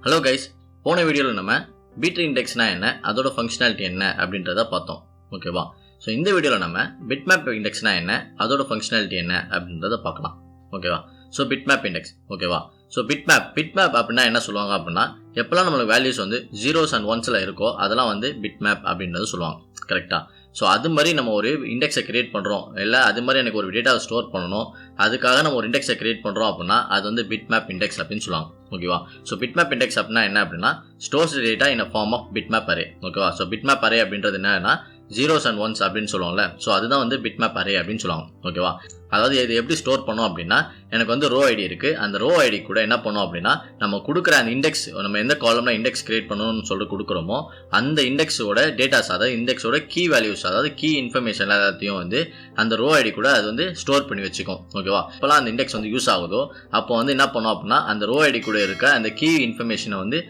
Hello guys, போன வீடியோவில் நம்ம பிட் இண்டெக்ஸ்னா என்ன, அதோட ஃபங்க்ஷனாலிட்டி என்ன அப்படின்றத பார்த்தோம். ஓகேவா? ஸோ இந்த வீடியோவில் நம்ம பிட்மேப் இண்டெக்ஸ்னா என்ன, அதோட ஃபங்க்ஷனாலிட்டி என்ன அப்படின்றத பார்க்கலாம். ஓகேவா? So bitmap index. ஓகேவா? ஸோ பிட்மேப் அப்படின்னா என்ன சொல்லுவாங்க அப்படின்னா, எப்போல்லாம் நம்மளுக்கு வேல்யூஸ் வந்து 0s and 1s இருக்கோ அதெல்லாம் வந்து பிட்மேப் அப்படின்றது சொல்லுவாங்க. கரெக்டாக? ஸோ அது மாதிரி நம்ம ஒரு இண்டெக்ஸை கிரியேட் பண்ணுறோம், இல்லை அது மாதிரி எனக்கு ஒரு டேட்டாவை ஸ்டோர் பண்ணணும், அதுக்காக நம்ம ஒரு இண்டெக்ஸை கிரியேட் பண்ணுறோம் அப்படின்னா அது வந்து பிட்மேப் இண்டெக்ஸ் அப்படின்னு சொல்லுவாங்க. ஓகேவா? ஸோ பிட்மேப் இண்டெக்ஸ் அப்படின்னா என்ன அப்படின்னா, stores data in form of bitmap array. ஓகேவா? ஸோ பிட்மேப் அரே அப்படின்றது என்னன்னா 0s and 1s அப்படின்னு சொல்லுவாங்கல்ல, ஸோ அதுதான் வந்து பிட்மேப் அரே அப்படின்னு சொல்லுவாங்க. ஓகேவா? அதாவது இது எப்படி ஸ்டோர் பண்ணோம் அப்படின்னா, எனக்கு வந்து ரோ ஐடி இருக்குது, அந்த ரோ ஐடி கூட என்ன பண்ணோம் அப்படின்னா, நம்ம கொடுக்குற அந்த இண்டெக்ஸ், நம்ம எந்த காலம்ல இண்டெக்ஸ் கிரியேட் பண்ணணும்னு சொல்லிட்டு கொடுக்குறோமோ அந்த இண்டெக்ஸோட டேட்டாஸ், அதாவது இண்டெக்ஸோட கீ வேல்யூஸ், அதாவது கீ இன்ஃபர்மேஷன் எல்லாத்தையும் வந்து அந்த ரோ ஐடி கூட அது வந்து ஸ்டோர் பண்ணி வச்சுக்கும். ஓகேவா? இப்போலாம் அந்த இண்டெக்ஸ் வந்து யூஸ் ஆகுதோ அப்போ வந்து என்ன பண்ணோம் அப்படின்னா, அந்த ரோ ஐடி கூட இருக்க அந்த கீ இன்ஃபர்மேஷனை வந்து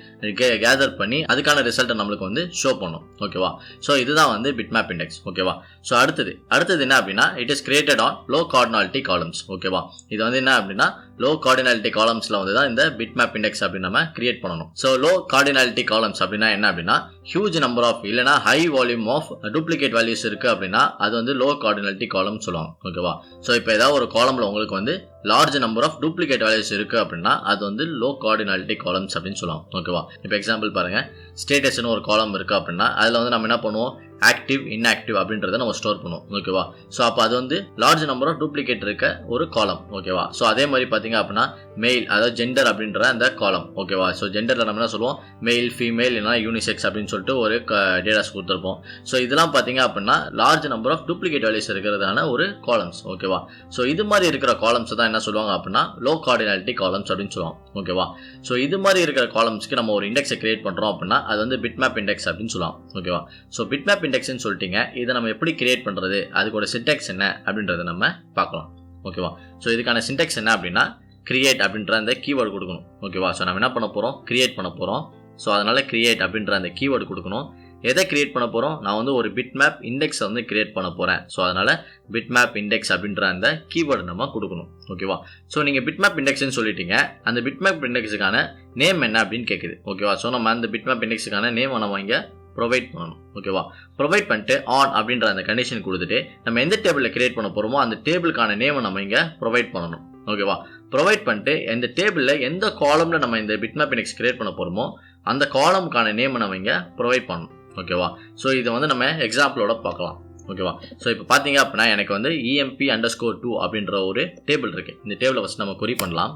கேதர் பண்ணி அதுக்கான ரிசல்ட்டை நம்மளுக்கு வந்து ஷோ பண்ணும். ஓகேவா? ஸோ இதுதான் வந்து பிட்மேப் இண்டெக்ஸ். ஓகேவா? ஸோ அடுத்தது என்ன அப்படின்னா, it is created an low cardinality columns. ஓகேவா? இது வந்து என்ன அப்படின்னா, லோ cardinality columnsல வந்து தான் இந்த பிட்மேப் இண்டெக்ஸ் அப்படின்னு நம்ம கிரியேட் பண்ணணும். ஸோ லோ cardinality columns அப்படின்னா என்ன அப்படின்னா, ஹியூஜ் நம்பர் ஆஃப் இல்லைனா high volume of duplicate values இருக்கு அப்படின்னா அது வந்து லோ cardinality column சொல்லுவாங்க. ஓகேவா? ஸோ இப்போ ஏதாவது ஒரு காலம்ல உங்களுக்கு வந்து large number of duplicate values இருக்கு அப்படின்னா அது வந்து லோ cardinality columns அப்படின்னு சொல்லுவாங்க. ஓகேவா? இப்போ எக்ஸாம்பிள் பாருங்க, ஸ்டேட்டஸ்னு ஒரு காலம் இருக்கு அப்படின்னா அதில் வந்து நம்ம என்ன பண்ணுவோம், ஆக்டிவ் இன்ஆக்டிவ் அப்படின்றத நம்ம ஸ்டோர் பண்ணுவோம். ஓகேவா? ஸோ அப்போ அது வந்து லார்ஜ் நம்பர் ஆஃப் டூப்ளிகேட் இருக்க ஒரு காலம். ஓகேவா? ஸோ அதே மாதிரி பார்த்தீங்க அப்படின்னா மெயில், அதாவது ஜெண்டர் அப்படின்ற அந்த காலம். ஓகேவா? ஸோ ஜெண்டரில் நம்ம என்ன சொல்லுவோம், மெயில், ஃபீமேல், இல்லைனா யூனிசெக்ஸ் அப்படின்னு சொல்லிட்டு ஒரு டேட்டாஸ் கொடுத்துருப்போம். ஸோ இதெல்லாம் பார்த்தீங்க அப்படின்னா large number of duplicate values இருக்கிறதான ஒரு காலம்ஸ். ஓகேவா? ஸோ இது மாதிரி இருக்கிற காலம்ஸ் தான் என்ன சொல்லுவாங்க அப்படின்னா லோ cardinality columns அப்படின்னு சொல்லுவாங்க. ஓகேவா? ஸோ இது மாதிரி இருக்கிற காலம்ஸ்க்கு நம்ம ஒரு இண்டெக்ஸை கிரியேட் பண்ணுறோம் அப்படின்னா அது வந்து பிட்மேப் இண்டெக்ஸ் அப்படின்னு சொல்லுவாங்க. ஓகேவா? ஸோ பிட்மேப் இண்டெக்ஸ்னு சொல்லிட்டீங்க, இதை நம்ம எப்படி கிரியேட் பண்ணுறது, அதுக்கோட சின்டெக்ஸ் என்ன அப்படின்றத நம்ம பார்க்கலாம். ஓகேவா? ஸோ இதுக்கான சின்டெக்ஸ் என்ன அப்படின்னா, கிரியேட் அப்படின்ற அந்த கீவேர்டு கொடுக்கணும். ஓகேவா? ஸோ நம்ம என்ன பண்ண போகிறோம், கிரியேட் பண்ண போகிறோம். ஸோ அதனால் கிரியேட் அப்படின்ற அந்த கீவேர்டு கொடுக்கணும். எதை கிரியேட் பண்ண போகிறோம், நான் வந்து ஒரு பிட்மேப் இண்டெக்ஸை வந்து கிரியேட் பண்ண போகிறேன். ஸோ அதனால் பிட்மேப் இண்டெக்ஸ் அப்படின்ற அந்த கீவேர்டு நம்ம கொடுக்கணும். ஓகேவா? ஸோ நீங்கள் பிட்மேப் இண்டெக்ஸ்னு சொல்லிட்டீங்க, அந்த பிட்மேப் இண்டெக்ஸுக்கான நேம் என்ன அப்படின்னு கேட்குது. ஓகேவா? ஸோ நம்ம அந்த பிட்மேப் இண்டெக்ஸுக்கான நேம் நம்ம இங்கே ப்ரொவைட் பண்ணணும். ஓகேவா? ப்ரொவைட் பண்ணிட்டு ஆன் அப்படின்ற அந்த கண்டிஷன் கொடுத்துட்டு நம்ம எந்த டேபிளில் கிரியேட் பண்ண போகிறோமோ அந்த டேபிளுக்கான நேமை நம்ம இங்கே ப்ரொவைட் பண்ணணும். ஓகேவா? ப்ரொவைட் பண்ணிட்டு இந்த டேபிளில் எந்த காலமில் நம்ம இந்த பிட்மேப் இண்டெக்ஸ் கிரியேட் பண்ண போகிறோமோ அந்த காலமுக்கான நேமை நம்ம இங்கே ப்ரொவைட் பண்ணணும். ஓகேவா? ஸோ இதை வந்து நம்ம எக்ஸாம்பிளோட பார்க்கலாம். ஓகேவா? ஸோ இப்போ பார்த்தீங்க அப்படின்னா எனக்கு வந்து emp_2 அப்படின்ற ஒரு டேபிள் இருக்குது. இந்த டேபிளை ஃபஸ்ட் நம்ம கொரி பண்ணலாம்.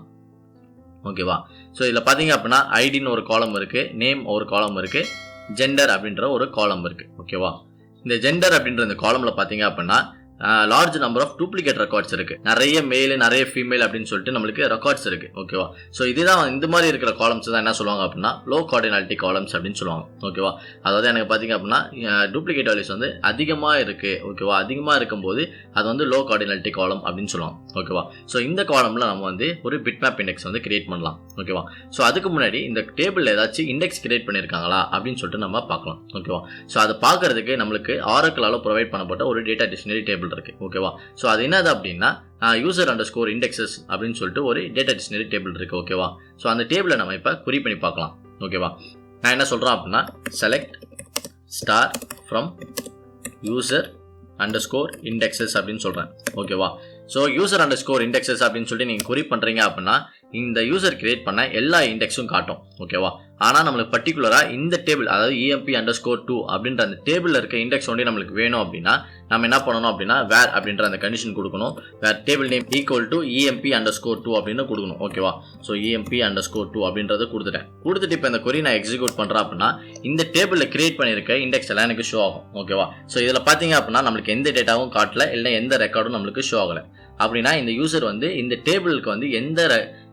ஓகேவா? ஸோ இதில் பார்த்தீங்க அப்படின்னா ஐடின்னு ஒரு காலம் இருக்குது, நேம் ஒரு காலம் இருக்குது, ஜெண்டர் அப்படின்ற ஒரு காலம் இருக்குது. ஓகேவா? இந்த ஜெண்டர் அப்படின்ற இந்த காலமில் பார்த்தீங்க அப்படின்னா large number of duplicate records இருக்குது, நிறைய மேல் நிறைய ஃபீமேல் அப்படின்னு சொல்லிட்டு நம்மளுக்கு ரெக்கார்ட்ஸ் இருக்குது. ஓகேவா? ஸோ இதுதான் இந்த மாதிரி இருக்கிற காலம்ஸ் தான் என்ன சொல்லுவாங்க அப்படின்னா லோ cardinality columns அப்படின்னு சொல்லுவாங்க. ஓகேவா? அதாவது எனக்கு பார்த்தீங்க அப்படின்னா டூப்ளிகேட் வேல்யூஸ் வந்து அதிகமாக இருக்குது. ஓகேவா? அதிகமாக இருக்கும்போது அது வந்து லோ cardinality column அப்படின்னு சொல்லுவாங்க. ஓகேவா? ஸோ இந்த காலமில் நம்ம வந்து ஒரு பிட்மேப் இண்டெக்ஸ் வந்து கிரியேட் பண்ணலாம். ஓகேவா? ஸோ அதுக்கு முன்னாடி இந்த டேபிளில் ஏதாச்சும் இண்டெக்ஸ் கிரியேட் பண்ணியிருக்காங்களா அப்படின்னு சொல்லிட்டு நம்ம பார்க்கலாம். ஓகேவா? ஸோ அதை பார்க்கறதுக்கு நம்மளுக்கு ஆரக்கிளால் ப்ரொவைட் பண்ணப்பட்ட ஒரு டேட்டா டிக்ஷனரி டேபிள் இருக்கு. ஓகேவா? ஸோ அது என்னது அப்படின்னா user_indexes அப்படின்னு சொல்லிட்டு ஒரு டேட்டா டிக்ஷனரி டேபிள் இருக்கு. ஓகேவா? ஸோ அந்த டேபிளை நம்ம இப்போ குறி பண்ணி பார்க்கலாம். ஓகேவா? நான் என்ன சொல்றேன் அப்படின்னா, select star from user_indexes அப்படின்னு சொல்றேன். ஓகேவா? ஸோ user_indexes அப்படின்னு சொல்லிட்டு நீங்கள் குறி பண்ணுறீங்க அப்படின்னா இந்த யூசர் கிரியேட் பண்ண எல்லா இண்டெக்ஸும் காட்டும். ஓகேவா? ஆனால் நம்மளுக்கு பர்டிகுலராக இந்த டேபிள், அதாவது emp_2 அப்படின்ற அந்த டேபிளில் இருக்க இண்டெக்ஸ் ஒன்றே நம்மளுக்கு வேணும் அப்படின்னா நம்ம என்ன பண்ணணும் அப்படின்னா வேர் அப்படின்ற அந்த கண்டிஷன் கொடுக்கணும். Where table name equal to emp_2 அப்படின்னு கொடுக்கணும். ஓகேவா? ஸோ emp_2 அப்படின்றத கொடுத்துட்டு இப்போ இந்த கொரி நான் எக்ஸிக்யூட் பண்ணுறேன் அப்படின்னா இந்த டேபிளில் கிரியேட் பண்ணியிருக்க இண்டெக்ஸ் எல்லாம் எனக்கு ஷோ ஆகும். ஓகேவா? ஸோ இதில் பார்த்தீங்க அப்படின்னா நம்மளுக்கு எந்த டேட்டாவும் காட்டல, இல்லை எந்த ரெக்கார்டும் நம்மளுக்கு ஷோ ஆகலை. அப்படின்னா இந்த யூசர் வந்து இந்த டேபிளுக்கு வந்து எந்த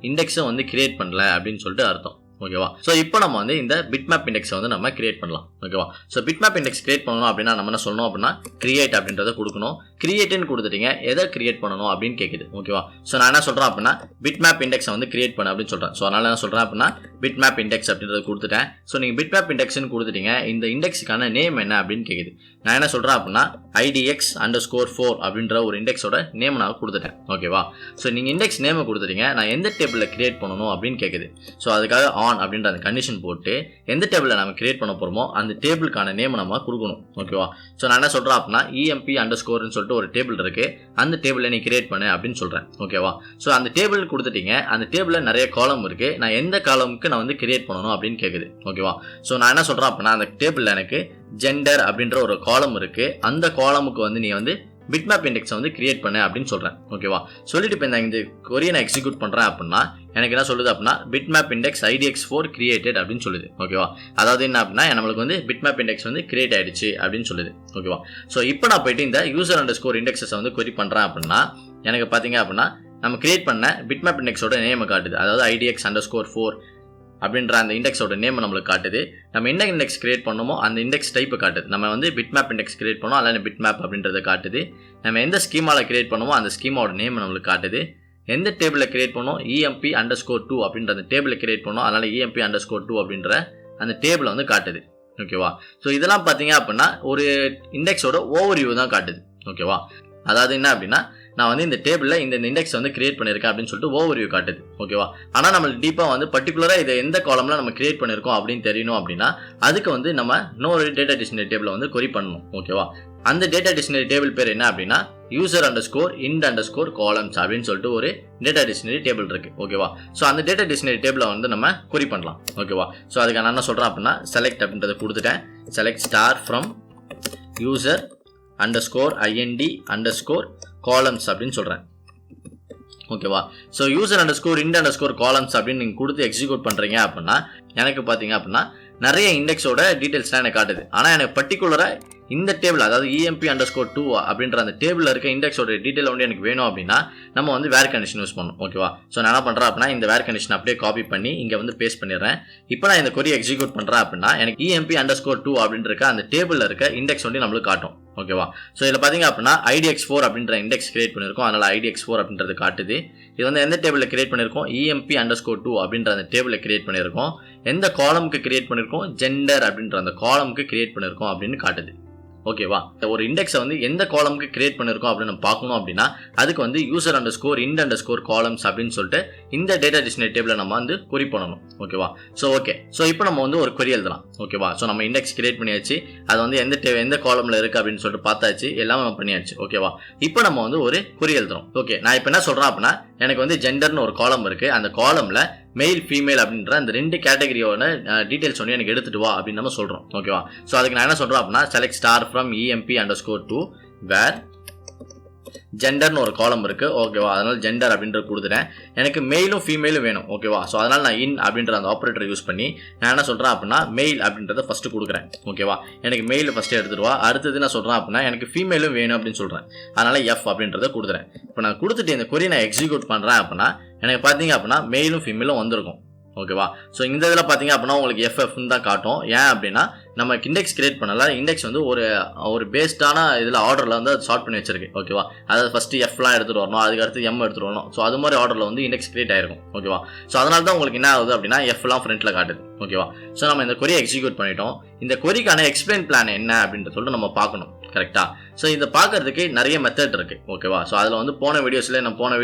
இண்டெக்ஸும் வந்து கிரியேட் பண்ணல அப்படின்னு சொல்லிட்டு அர்த்தம். ஓகேவா? ஸோ இப்போ நம்ம வந்து இந்த பிட்மேப் இண்டெக்ஸை வந்து நம்ம கிரியேட் பண்ணலாம். ஓகேவா? ஸோ பிட்மேப் இண்டெக்ஸ் கிரியேட் பண்ணணும் அப்படின்னா நம்ம என்ன சொல்லணும் அப்படின்னா கிரியேட் அப்படின்றத கொடுக்கணும். கிரியேட்னு கொடுத்துட்டீங்க, எதை கிரியேட் பண்ணணும் அப்படின்னு கேட்குது. ஓகேவா? ஸோ நான் என்ன சொல்கிறேன் அப்படின்னா பிட்மேப் இண்டெக்ஸை வந்து கிரியேட் பண்ண அப்படின்னு சொல்கிறேன். ஸோ அதனால் என்ன சொல்கிறேன் அப்படின்னா பிட்மேப் இண்டெக்ஸ் அப்படின்றத கொடுத்துட்டேன். ஸோ நீங்கள் பிட்மேப் இண்டெக்ஸ்னு கொடுத்துட்டீங்க, இந்த இண்டெக்ஸுக்கான நேம் என்ன அப்படின்னு கேட்குது. நான் என்ன சொல்கிறேன் அப்படின்னா idx_4 அப்படின்ற ஒரு இண்டெக்ஸோட நேம் நான் கொடுத்துட்டேன். ஓகேவா? ஸோ நீங்கள் இண்டெக்ஸ் நேமை கொடுத்துட்டீங்க, நான் எந்த டேபிளில் கிரியேட் பண்ணணும் அப்படின்னு கேட்குது. ஸோ அதுக்காக ஆன் அப்படின்ற அந்த கண்டிஷன் போட்டு எந்த டேபிளில் நம்ம கிரியேட் பண்ண போகிறோமோ அந்த டேபிளுக்கான நேம் நம்ம கொடுக்கணும். ஓகேவா? ஸோ நான் என்ன சொல்கிறேன் அப்படின்னா emp_scoreன்னு சொல்லிட்டு ஒரு டேபிள் இருக்குது, அந்த டேபிளை நீ கிரியேட் பண்ணு அப்படின்னு சொல்கிறேன். ஓகேவா? ஸோ அந்த டேபிள் கொடுத்துட்டீங்க, அந்த டேபிளில் நிறைய காலம் இருக்குது, நான் எந்த காலமுக்கு நான் வந்து கிரியேட் பண்ணணும் அப்படின்னு கேட்குது. ஓகேவா? ஸோ நான் என்ன சொல்கிறேன் அப்படின்னா அந்த டேபிளில் எனக்கு ஜெண்டர் அப்படின்ற ஒரு காலம் இருக்குது, அந்த காலமுக்கு வந்து நீ வந்து பிட்மேப் இண்டெக்ஸை வந்து கிரியேட் பண்ணு அப்படின்னு சொல்கிறேன். ஓகேவா? சொல்லிட்டு இப்போ இந்த கொரியை நான் எக்ஸிக்யூட் பண்ணுறேன் அப்படின்னா எனக்கு என்ன சொல்லுது அப்படின்னா பிட்மேப் இண்டெக்ஸ் idx4 கிரியேட்டட் அப்படின்னு சொல்லுது. ஓகேவா? அதாவது என்ன அப்படின்னா நம்மளுக்கு வந்து பிட்மேப் இண்டெக்ஸ் வந்து கிரியேட் ஆயிடுச்சு அப்படின்னு சொல்லுது. ஓகேவா? ஸோ இப்போ நான் போயிட்டு இந்த user_indexes வந்து கொரி பண்ணுறேன் அப்படின்னா எனக்கு பார்த்தீங்க அப்படின்னா நம்ம கிரியேட் பண்ண பிட்மேப் இண்டெக்ஸோட நேமை காட்டுது, அதாவது idx_4 அப்படின்ற அந்த இண்டெக்ஸோட நேம் நம்மளுக்கு காட்டுது. நம்ம என்ன இண்டெக்ஸ் கிரியேட் பண்ணோமோ அந்த இண்டெக்ஸ் டைப்பை காட்டுது. நம்ம வந்து பிட்மேப் இண்டெக்ஸ் கிரியேட் பண்ணோம், அதில் பிட்மேப் அப்படின்றத காட்டுது. நம்ம எந்த ஸ்கீமாவில் கிரியேட் பண்ணுமோ அந்த ஸ்கீமாவோட நேம் நம்மளுக்கு காட்டுது. எந்த டேபிளில் கிரியேட் பண்ணோம் emp_2 அப்படின்ற அந்த டேபிளில் கிரியேட் பண்ணோம், அதனால் emp_2 அப்படின்ற அந்த டேபிளை வந்து காட்டுது. ஓகேவா? ஸோ இதெல்லாம் பார்த்தீங்க அப்படின்னா ஒரு இண்டெக்ஸோட ஓவர்வியூ தான் காட்டுது. ஓகேவா? அதாவது என்ன அப்படின்னா நான் வந்து இந்த டேபிளில் இந்த இண்டெக்ஸ் வந்து கிரியேட் பண்ணியிருக்கேன் அப்படின்னு சொல்லிட்டு ஓவர்வியூ காட்டுது. ஓகேவா? ஆனால் நம்மளுக்கு டீப்பாக வந்து பர்டிகுலராக இதை எந்த காலமில் நம்ம கிரியேட் பண்ணியிருக்கோம் அப்படின்னு தெரியணும் அப்படின்னா அதுக்கு வந்து நம்ம இன்னொரு டேட்டா டிக்ஷனரி டேபிளை வந்து கொரி பண்ணணும். ஓகேவா? அந்த டேட்டா டிக்ஷனரி டேபிள் பேர் என்ன அப்படின்னா user_int_columns அப்படின்னு சொல்லிட்டு ஒரு டேட்டா டிக்ஷனரி டேபிள் இருக்கு. ஓகேவா? ஸோ அந்த டேட்டா டிக்ஷனரி டேபிளை வந்து நம்ம கொரி பண்ணலாம். ஓகேவா? ஸோ அதுக்கு நான் என்ன சொல்கிறேன் அப்படின்னா செலக்ட் அப்படின்றத கொடுத்துட்டேன். செலக்ட் ஸ்டார் ஃப்ரம் user_int_columns அப்படின்னு சொல்கிறேன். ஓகேவா? ஸோ user_int_columns அப்படின்னு நீங்கள் கொடுத்து எக்ஸிக்யூட் பண்ணுறீங்க அப்படின்னா எனக்கு பார்த்தீங்க அப்படின்னா நிறைய இண்டெக்ஸோட டீட்டெயில்ஸ்லாம் எனக்கு காட்டுது. ஆனால் எனக்கு பர்டிகுலராக இந்த டேபிள், அதாவது emp_2 அப்படின்ற அந்த டேபிளில் இருக்க இண்டெக்ஸோட டீட்டெயில் வந்து எனக்கு வேணும் அப்படின்னா நம்ம வந்து வேர் கண்டிஷன் யூஸ் பண்ணணும். ஓகேவா? ஸோ நான் என்ன பண்ணுறேன் அப்படின்னா இந்த வேர் கண்டிஷன் அப்படியே காப்பி பண்ணி இங்கே வந்து பேஸ்ட் பண்ணிடுறேன். இப்போ நான் இந்த கொரி எக்ஸிக்யூட் பண்ணுறேன் அப்படின்னா எனக்கு emp_2 அப்படின்ற இருக்க அந்த டேபிளில் இருக்க இண்டெக்ஸ் வந்து நம்மளுக்கு காட்டும். ஓகேவா? ஸோ இதில் பார்த்தீங்க அப்படின்னா idx4 அப்படின்ற இண்டெக்ஸ் கிரியேட் பண்ணியிருக்கோம், அதனால் idx4 அப்படின்றது காட்டுது. இது வந்து எந்த டேபிளில் கிரியேட் பண்ணியிருக்கோம் emp_2 அப்படின்ற அந்த டேபிளில் கிரியேட் பண்ணியிருக்கோம், எந்த காலமுக்கு கிரியேட் பண்ணியிருக்கோம் ஜெண்டர் அப்படின்ற அந்த காலமுக்கு கிரியேட் பண்ணியிருக்கோம் அப்படின்னு காட்டுது. ஓகேவா? ஒரு இண்டெக்ஸை வந்து எந்த காலமுக்கு கிரியேட் பண்ணியிருக்கோம் அப்படின்னு நம்ம பார்க்கணும் அப்படின்னா அதுக்கு வந்து user_int_columns அப்படின்னு சொல்லிட்டு இந்த டேட்டா டிக்ஷனரி டேபிளை நம்ம வந்து கொரி பண்ணணும். ஓகேவா? ஸோ இப்போ நம்ம வந்து ஒரு கொரி எழுதலாம். ஓகேவா? ஸோ நம்ம இண்டெக்ஸ் கிரியேட் பண்ணியாச்சு, அது வந்து எந்த காலமில் இருக்குது அப்படின்னு சொல்லிட்டு பார்த்தாச்சு, எல்லாமே நம்ம பண்ணியாச்சு. ஓகேவா? இப்போ நம்ம வந்து ஒரு கொரி எழுதுறோம். ஓகே, நான் இப்போ என்ன சொல்கிறேன் அப்படின்னா எனக்கு வந்து ஜெண்டர்னு ஒரு காலம் இருக்குது, அந்த காலமில் மெயில் ஃபீமேல் அப்படின்ற அந்த ரெண்டு கேட்டகரியோட டீட்டெயில்ஸ் வந்து எனக்கு எடுத்துட்டு வா அப்படின்னு நம்ம சொல்கிறோம். ஓகேவா? ஸோ அதுக்கு நான் என்ன சொல்கிறேன் அப்படின்னா செலக்ட் ஸ்டார் ஃப்ரம் emp_2 வேர் ஜெண்டர்னு ஒரு காலம் இருக்குது. ஓகேவா? அதனால் ஜெண்டர் அப்படின்ற கொடுத்துட்டேன். எனக்கு மெயிலும் ஃபீமேலும் வேணும். ஓகேவா? ஸோ அதனால் நான் இன் அப்படின்ற அந்த ஆப்ரேட்டர் யூஸ் பண்ணி நான் என்ன சொல்கிறேன் அப்படின்னா மெயில் அப்படின்றத ஃபஸ்ட்டு கொடுக்குறேன். ஓகேவா? எனக்கு மெயில் ஃபஸ்ட்டு எடுத்துகிட்டு வா. அடுத்தது நான் சொல்கிறேன் அப்படின்னா எனக்கு ஃபீமேலும் வேணும் அப்படின்னு சொல்கிறேன், அதனால் எஃப் அப்படின்றத கொடுத்துறேன். இப்போ நான் கொடுத்துட்டு இந்த கொரி நான் எக்ஸிக்யூட் பண்ணுறேன் அப்படின்னா எனக்கு பார்த்தீங்க அப்படின்னா மெயிலும் ஃபீமேலும் வந்திருக்கும். ஓகேவா? ஸோ இந்த இதில் பார்த்தீங்க அப்படின்னா உங்களுக்கு எஃப்எஃப்னு தான் காட்டும். ஏன் அப்படின்னா நம்ம இண்டெக்ஸ் கிரியேட் பண்ணல, இண்டெக்ஸ் வந்து ஒரு பேஸ்டான இதில் ஆர்டரில் வந்து அது ஷார்ட் பண்ணி வச்சிருக்கு. ஓகேவா? அதாவது ஃபஸ்ட்டு எஃப்லாம் எடுத்துகிட்டு வரணும், அதுக்கு அடுத்து எம் எடுத்துகிட்டு வரணும். ஸோ அது மாதிரி ஆர்டரில் வந்து இண்டெக்ஸ் கிரியேட் ஆயிருக்கும். ஓகேவா? ஸோ அதனால தான் உங்களுக்கு என்ன ஆகுது அப்படின்னா எஃப்லாம் ஃப்ரண்ட்டில் காட்டுது. ஓகேவா? ஸோ நம்ம இந்த கொரியை எக்ஸிக்யூட் பண்ணிட்டோம். இந்த கொரிக்கான எக்ஸ்பிளைன் பிளான் என்ன அப்படின்ற சொல்லிட்டு நம்ம பார்க்கணும். கரெக்டாக? ஸோ இதை பார்க்கறதுக்கு நிறைய மெத்தட் இருக்குது. ஓகேவா? ஸோ அதில் வந்து போன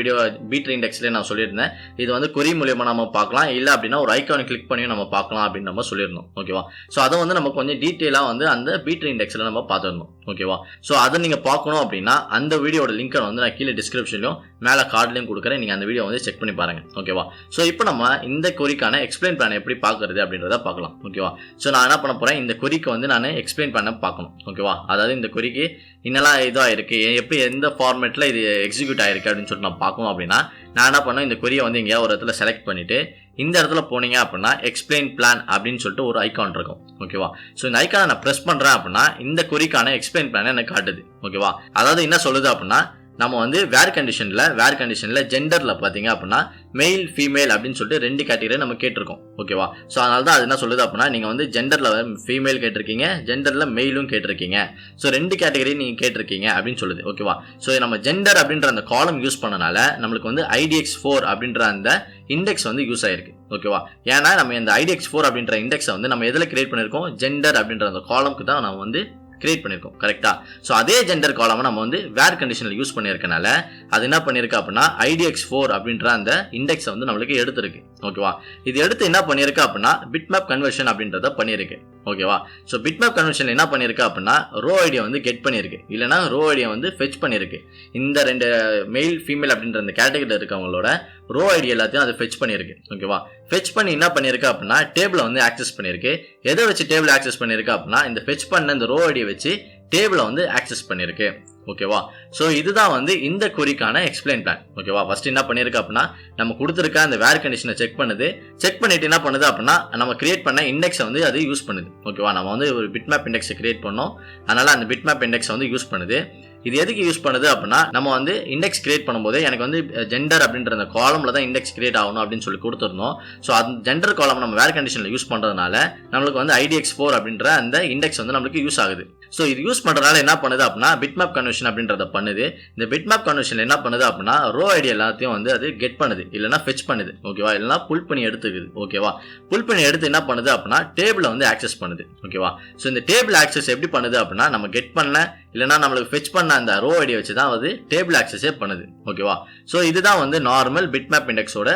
வீடியோ பீட்ரி இண்டெக்ஸ்லேயே நான் சொல்லியிருந்தேன், இது வந்து கொரி மூலியமாக நம்ம பார்க்கலாம், இல்லை அப்படின்னா ஒரு ஐக்கானை கிளிக் பண்ணி நம்ம பார்க்கலாம் அப்படின்னு நம்ம சொல்லியிருந்தோம். ஓகேவா? ஸோ அதை வந்து நம்ம கொஞ்சம் டீட்டெயிலாக வந்து அந்த பீட்ரி இண்டெக்ஸில் நம்ம பார்த்துருந்தோம். ஓகேவா? ஸோ அதை நீங்கள் பார்க்கணும் அப்படின்னா அந்த வீடியோட லிங்கை வந்து நான் கீழே டிஸ்கிரிப்ஷன்லையும் மேலே கார்ட்லையும் கொடுக்குறேன், நீங்கள் அந்த வீடியோ வந்து செக் பண்ணி பாருங்கள். ஓகேவா? ஸோ இப்போ நம்ம இந்த கொரிக்கான எக்ஸ்பிளைன் பிளான் எப்படி பார்க்குறது அப்படின்றத பார்க்கலாம். ஓகேவா? ஸோ நான் என்ன பண்ண போகிறேன், இந்த கொரிக்கு வந்து நான் எக்ஸ்பிளைன் பண்ண பார்க்கணும். ஓகேவா? அதாவது இந்த கொரிக்கு என்னெல்லாம் இதாக இருக்குது, எப்படி எந்த ஃபார்மேட்டில் இது எக்ஸிக்யூட் ஆகிருக்கு அப்படின்னு சொல்லிட்டு நான் பார்க்கணும் அப்படின்னா நான் என்ன பண்ணேன், இந்த கொரியை வந்து எங்கேயாவது ஒரு இடத்துல செலக்ட் பண்ணிவிட்டு இந்த இடத்துல போனீங்க அப்படின்னா எக்ஸ்பிளைன் பிளான் அப்படின்னு சொல்லிட்டு ஒரு ஐக்கான் இருக்கும். ஓகேவா? ஸோ இந்த ஐக்கானை நான் ப்ரெஸ் பண்ணுறேன் அப்படின்னா இந்த கொரிக்கான எக்ஸ்பிளைன் பிளானை எனக்கு காட்டுது. ஓகேவா? அதாவது என்ன சொல்லுது அப்படின்னா நம்ம வந்து வேர் கண்டிஷனில் ஜெண்டரில் பார்த்தீங்க அப்படின்னா மெயில் ஃபீமேல் அப்படின்னு சொல்லிட்டு ரெண்டு கேட்டகரி நம்ம கேட்டிருக்கோம். ஓகேவா? ஸோ அதனால தான் அது என்ன சொல்லுது அப்படின்னா நீங்கள் வந்து ஜெண்டரில் ஃபீமேல் கேட்டிருக்கீங்க, ஜெண்டரில் மெயிலும் கேட்டிருக்கீங்க, ஸோ ரெண்டு கேட்டகரி நீங்கள் கேட்டிருக்கீங்க அப்படின்னு சொல்லுது. ஓகேவா? ஸோ நம்ம ஜெண்டர் அப்படின்ற அந்த காலம் யூஸ் பண்ணனால நம்மளுக்கு வந்து idx4 அப்படின்ற அந்த இண்டெக்ஸ் வந்து யூஸ் ஆயிருக்கு. ஓகேவா? ஏன்னா நம்ம இந்த idx4 அப்படின்ற இண்டெக்ஸை வந்து நம்ம எதில் கிரியேட் பண்ணியிருக்கோம், ஜெண்டர் அப்படின்ற அந்த காலமுக்கு தான் நம்ம வந்து கிரியேட் பண்ணியிருக்கோம். கரெக்டா? ஸோ அதே ஜெண்டர் காலமை நம்ம வந்து வேர் கண்டிஷனில் யூஸ் பண்ணியிருக்கனால அது என்ன பண்ணியிருக்கு அப்படின்னா idx4 அப்படின்ற அந்த இண்டெக்ஸை வந்து நம்மளுக்கு எடுத்திருக்கு. ஓகேவா. இது எடுத்து என்ன பண்ணியிருக்கு அப்படின்னா பிட்மேப் கன்வர்ஷன் அப்படின்றத பண்ணியிருக்கு. ஓகேவா. ஸோ பிட்மேப் கன்வர்ஷன் என்ன பண்ணியிருக்கு அப்படின்னா ரோ ஐடியா வந்து கெட் பண்ணியிருக்கு, இல்லைனா ரோ ஐடியா வந்து ஃபெச் பண்ணியிருக்கு. இந்த 2 மெயில் ஃபீமேல் அப்படின்ற இந்த கேட்டகரியில் இருக்கவங்களோட ரோ ஐடி எல்லாத்தையும் அது ஃபெச் பண்ணியிருக்கு. ஓகேவா. ஃபெச் பண்ணி என்ன பண்ணியிருக்கு அப்படின்னா டேபிளை வந்து ஆக்சஸ் பண்ணியிருக்கு. எதை வச்சு டேபிள் ஆக்சஸ் பண்ணியிருக்கு அப்படின்னா இந்த ஃபெச் பண்ண இந்த ரோ ஐடியை வச்சு டேபிளை வந்து ஆக்சஸ் பண்ணியிருக்கு. ஓகேவா. ஸோ இதுதான் வந்து இந்த கொரிக்கான எக்ஸ்பிளைன் பிளான். ஓகேவா. ஃபர்ஸ்ட் என்ன பண்ணியிருக்கு அப்படின்னா நம்ம கொடுத்துருக்க அந்த வேர் கண்டிஷனை செக் பண்ணிட்டு என்ன பண்ணுது அப்படின்னா நம்ம கிரியேட் பண்ண இண்டெக்ஸை வந்து அது யூஸ் பண்ணுது. ஓகேவா. நம்ம வந்து ஒரு பிட்மேப் இண்டெக்ஸை கிரியேட் பண்ணோம், அதனால அந்த பிட்மேப் இண்டெக்ஸை வந்து யூஸ் பண்ணுது. இது எதுக்கு யூஸ் பண்ணுது அப்படின்னா நம்ம வந்து இண்டெக்ஸ் கிரியேட் பண்ணும்போது எனக்கு வந்து ஜெண்டர் அப்படின்ற அந்த காலம்ல தான் இண்டெக்ஸ் கிரியேட் ஆகணும் அப்படின்னு சொல்லி கொடுத்துருந்தோம். ஸோ அந்த ஜெண்டர் காலம் நம்ம வேர் கண்டிஷனில் யூஸ் பண்ணுறதுனால நம்மளுக்கு வந்து IDX4 அப்படின்ற அந்த இண்டெக்ஸ் வந்து நம்மளுக்கு யூஸ் ஆகுது. ஸோ இது யூஸ் பண்ணுறதுனால என்ன பண்ணுது அப்படின்னா பிட்மேப் கன்வர்ஷன் அப்படின்றத பண்ணுது. இந்த பிட்மேப் கன்வர்ஷன் என்ன பண்ணுது அப்படின்னா ரோ ஐடி எல்லாத்தையும் வந்து அது கெட் பண்ணுது, இல்லைனா ஃபெச் பண்ணுது. ஓகேவா. இல்லைனா புல் பண்ணி எடுத்துக்குது. ஓகேவா. புல் பண்ணி எடுத்து என்ன பண்ணுது அப்படின்னா டேபிளை வந்து ஆக்சஸ் பண்ணுது. ஓகேவா. ஸோ இந்த டேபிள் ஆக்சஸ் எப்படி பண்ணுது அப்படின்னா நம்ம கெட் பண்ண இல்லைனா நம்மளுக்கு ஃபெச் பண்ண அந்த ரோ ஐடியை வச்சு தான் வந்து டேபிள் ஆக்சஸே பண்ணுது. ஓகேவா. ஸோ இதுதான் வந்து நார்மல் பிட்மேப் இண்டெக்ஸோட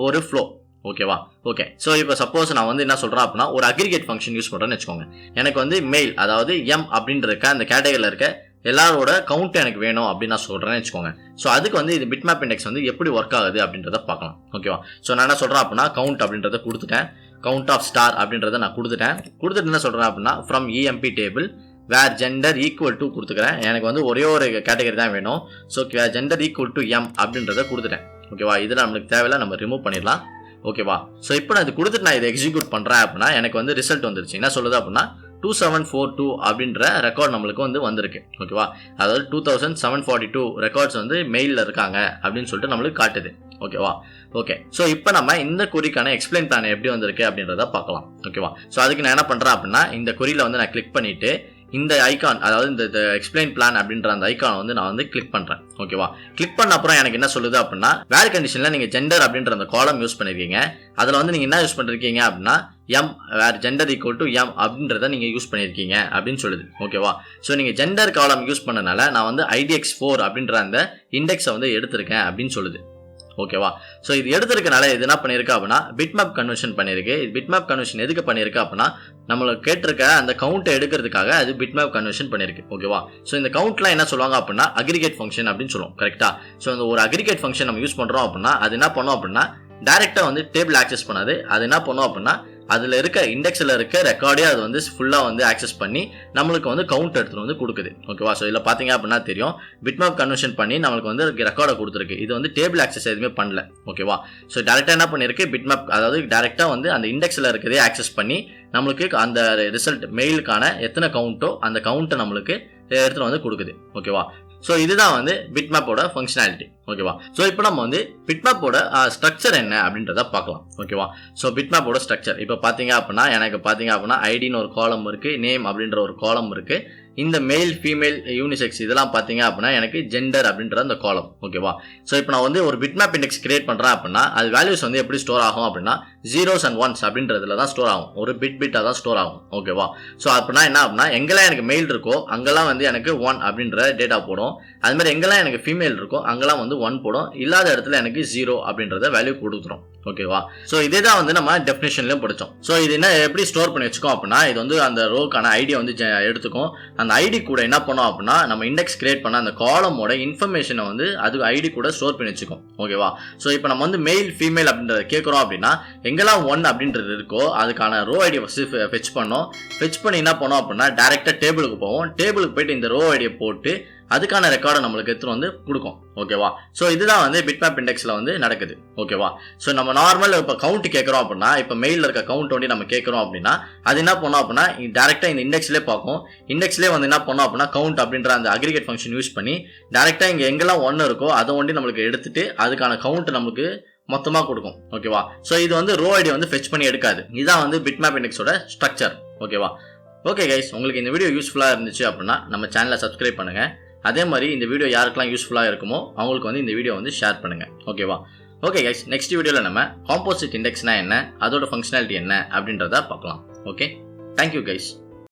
ஒரு ஃப்ளோ. ஓகேவா. ஓகே. ஸோ இப்போ சப்போஸ் நான் வந்து என்ன சொல்கிறேன் அப்படின்னா ஒரு அக்ரிகேட் ஃபங்க்ஷன் யூஸ் பண்ணுறேன்னு வச்சுக்கோங்க. எனக்கு வந்து மெயில் அதாவது M அப்படின்ற இருக்க அந்த கேட்டகரியில் இருக்க எல்லாரோட கவுண்ட் எனக்கு வேணும் அப்படின்னு நான் சொல்கிறேன்னு வச்சுக்கோங்க. ஸோ அதுக்கு வந்து இது பிட்மேப் இண்டெக்ஸ் வந்து எப்படி ஒர்க் ஆகுது அப்படின்றத பார்க்கலாம். ஓகேவா. ஸோ நான் என்ன சொல்கிறேன் அப்படின்னா கவுண்ட் அப்படின்றத கொடுத்துட்டேன், கவுண்ட் ஆஃப் ஸ்டார் அப்படின்றத நான் கொடுத்துட்டு என்ன சொல்கிறேன் அப்படின்னா from EMP table where gender equal to கொடுத்துக்கிறேன். எனக்கு வந்து ஒரே ஒரு கேட்டகரி தான் வேணும். So gender equal to M அப்படின்றத கொடுத்துட்டேன். ஓகேவா. இதில் நம்மளுக்கு தேவையில்லை, நம்ம ரிமூவ் பண்ணிடலாம். ஓகேவா. ஸோ இப்போ நான் இது கொடுத்துட்டு நான் இதை எக்ஸிக்யூட் பண்ணுறேன் அப்படின்னா எனக்கு வந்து ரிசல்ட் வந்துருச்சு. என்ன சொல்லுது அப்படின்னா 2742 அப்படின்ற ரெக்கார்ட் நம்மளுக்கு வந்து வந்திருக்கு. ஓகேவா. அதாவது 2742 ரெக்கார்ட்ஸ் வந்து மெயிலில் இருக்காங்க அப்படின்னு சொல்லிட்டு நம்மளுக்கு காட்டுது. ஓகேவா. ஓகே. ஸோ இப்போ நம்ம இந்த கொரிக்கான எக்ஸ்பிளைன் பிளான் எப்படி வந்திருக்கு அப்படின்றத பார்க்கலாம். ஓகேவா. ஸோ அதுக்கு நான் என்ன பண்ணுறேன் அப்படின்னா இந்த கொரியில் வந்து நான் கிளிக் பண்ணிவிட்டு இந்த ஐகான் அதாவது இந்த எக்ஸ்பிளைன் பிளான் அப்படின்ற அந்த ஐகானை வந்து நான் வந்து கிளிக் பண்ணுறேன். ஓகேவா. கிளிக் பண்ண அப்புறம் எனக்கு என்ன சொல்லுது அப்படின்னா வேர் கண்டிஷனில் நீங்கள் ஜெண்டர் அப்படின்ற அந்த காலம் யூஸ் பண்ணிருக்கீங்க. அதில் வந்து நீங்கள் என்ன யூஸ் பண்ணிருக்கீங்க அப்படின்னா M where gender equal to M அப்படின்றத நீங்கள் யூஸ் பண்ணியிருக்கீங்க அப்படின்னு சொல்லுது. ஓகேவா. ஸோ நீங்கள் ஜெண்டர் காலம் யூஸ் பண்ணனால நான் வந்து IDX4 அப்படின்ற அந்த இண்டெக்ஸை வந்து எடுத்திருக்கேன் அப்படின்னு சொல்லுது. ஓகேவா. ஸோ இது எடுத்திருக்கனால இது என்ன பண்ணியிருக்கு அப்படின்னா பிட்மேப் கன்வர்ஷன் பண்ணியிருக்கு. பிட்மேப் கன்வர்ஷன் எதுக்கு பண்ணியிருக்கு அப்படின்னா நம்மளுக்கு கேட்டிருக்க அந்த கவுண்ட்டை எடுக்கிறதுக்காக அது பிட்மேப் கன்வர்ஷன் பண்ணியிருக்கு. ஓகேவா. ஸோ இந்த கவுண்ட்லாம் என்ன சொல்லுவாங்க அப்படின்னா அக்ரிகேட் ஃபங்க்ஷன் அப்படின்னு சொல்லுவோம். கரெக்டாக. ஸோ இந்த ஒரு அக்ரிகேட் ஃபங்க்ஷன் நம்ம யூஸ் பண்ணுறோம் அப்படின்னா அது என்ன பண்ணோம் அப்படின்னா டைரெக்டாக வந்து டேபிள் ஆக்சஸ் பண்ணாது. அது என்ன பண்ணோம் அப்படின்னா அதில் இருக்க இண்டெக்ஸில் இருக்க ரெக்கார்டே அது வந்து ஃபுல்லாக வந்து ஆக்சஸ் பண்ணி நம்மளுக்கு வந்து கவுண்ட் எடுத்துகிட்டு வந்து கொடுக்குது. ஓகேவா. ஸோ இதில் பார்த்தீங்க அப்படின்னா தெரியும் பிட்மேப் கன்வர்ஷன் பண்ணி நம்மளுக்கு வந்து ரெக்கார்டை கொடுத்துருக்கு. இது வந்து டேபிள் ஆக்சஸ் எதுவுமே பண்ணல. ஓகேவா. ஸோ டேரெக்டாக என்ன பண்ணியிருக்கு பிட்மேப் அதாவது டேரெக்டாக வந்து அந்த இண்டெக்ஸில் இருக்கிறதே ஆக்சஸ் பண்ணி நம்மளுக்கு அந்த ரிசல்ட் மெயிலுக்கான எத்தனை கவுண்ட்டோ அந்த கவுண்ட்டை நம்மளுக்கு எடுத்துகிட்டு வந்து கொடுக்குது. ஓகேவா. ஸோ இதுதான் வந்து பிட்மேப்போட ஃபங்க்ஷனாலிட்டி. ஓகேவா. ஸோ இப்போ நம்ம வந்து பிட்மேப்போட ஸ்ட்ரக்சர் என்ன அப்படின்றத பார்க்கலாம். ஓகேவா. ஸோ பிட்மேப்போட ஸ்ட்ரக்சர் இப்போ பார்த்தீங்க அப்படின்னா எனக்கு பார்த்தீங்க அப்படின்னா ஐடின்னு ஒரு காலம் இருக்குது, நேம் அப்படின்ற ஒரு காலம் இருக்குது. இந்த மேல் ஃபீமேல் யூனிசெக்ஸ் இதெல்லாம் பார்த்தீங்க அப்படின்னா எனக்கு ஜெண்டர் அப்படின்ற அந்த காலம். ஓகேவா. ஸோ இப்போ நான் வந்து ஒரு பிட்மேப் இண்டெக்ஸ் கிரியேட் பண்ணுறேன் அப்படின்னா அது வேல்யூஸ் வந்து எப்படி ஸ்டோர் ஆகும் அப்படின்னா 0s and 1s அப்படின்றதுல தான் ஸ்டோர் ஆகும். ஒரு பிட்டாக தான் ஸ்டோர் ஆகும். ஓகேவா. ஸோ அப்படின்னா என்ன அப்படின்னா எங்கெல்லாம் எனக்கு மெயில் இருக்கோ அங்கெல்லாம் வந்து எனக்கு 1 அப்படின்ற டேட்டா போடும். அது மாதிரி எங்கெல்லாம் எனக்கு ஃபீமேல் இருக்கோ அங்கெல்லாம் வந்து 1 போடும். இல்லாத இடத்துல எனக்கு 0 அப்படின்றத வேல்யூ கொடுத்துரும். ஓகேவா. ஸோ இதே தான் வந்து நம்ம டெஃபினேஷன்லையும் படித்தோம். ஸோ இது என்ன எப்படி ஸ்டோர் பண்ணி வச்சுக்கோம் அப்படின்னா இது வந்து அந்த ரோக்கான ஐடியை வந்து எடுத்துக்கும். அந்த ஐடி கூட என்ன பண்ணோம் அப்படின்னா நம்ம இண்டெக்ஸ் கிரியேட் பண்ண அந்த காலமோட இன்ஃபர்மேஷனை வந்து அது ஐடி கூட ஸ்டோர் பண்ணி வச்சுக்கோம். ஓகேவா. ஸோ இப்போ நம்ம வந்து மெயில் ஃபீமேல் அப்படின்றத கேட்குறோம் அப்படின்னா எங்கெல்லாம் 1 அப்படின்றது இருக்கோ அதுக்கான ரோ ஐடியை ஃபஸ்ட்டு ஃபெச் பண்ணோம். ஃபெச் பண்ணி என்ன பண்ணோம் அப்படின்னா டேரெக்டாக டேபிளுக்கு போவோம். டேபிளுக்கு போயிட்டு இந்த ரோ ஐடியை போட்டு அதுக்கான ரெக்கார்டை நம்மளுக்கு எடுத்துட்டு வந்து கொடுக்கும். ஓகேவா. ஸோ இதுதான் வந்து பிட்மேப் இண்டெக்ஸில் வந்து நடக்குது. ஓகேவா. ஸோ நம்ம நார்மல் இப்போ கவுண்ட் கேட்குறோம் அப்படின்னா இப்போ மெயிலில் இருக்க கவுண்ட் வந்து நம்ம கேட்குறோம் அப்படின்னா அது என்ன பண்ணோம் அப்படின்னா டேரெக்டாக இந்த இண்டெக்ஸ்லேயே பார்க்கும். இண்டெக்ஸ்லேயே வந்து என்ன பண்ணோம் அப்படின்னா கவுண்ட் அப்படின்ற அந்த அக்ரிகேட் ஃபங்க்ஷன் யூஸ் பண்ணி டேரெக்டாக இங்கே எங்கெல்லாம் 1 இருக்கோ அதை ஒண்டி நம்மளுக்கு எடுத்துட்டு அதுக்கான கவுண்ட் நமக்கு மொத்தமாக கொடுக்கும். ஓகேவா. ஸோ இது வந்து ரோ ஐடி வந்து ஃபெச் பண்ணி எடுக்காது. இதுதான் வந்து பிட்மேப் இண்டெக்ஸோட ஸ்ட்ரக்சர். ஓகேவா. ஓகே கைஸ், உங்களுக்கு இந்த வீடியோ யூஸ்ஃபுல்லாக இருந்துச்சு அப்படின்னா நம்ம சேனலை சப்ஸ்கிரைப் பண்ணுங்கள். அதே மாதிரி இந்த வீடியோ யாருக்கெல்லாம் யூஸ்ஃபுல்லாக இருக்குமோ அவங்களுக்கு வந்து இந்த வீடியோ வந்து ஷேர் பண்ணுங்கள். ஓகேவா. ஓகே கைஸ், நெக்ஸ்ட் வீடியோவில் நம்ம காம்போசிட் இண்டெக்ஸ்னா என்ன, அதோட ஃபங்க்ஷனாலிட்டி என்ன அப்படின்றத பார்க்கலாம். Okay, thank you guys.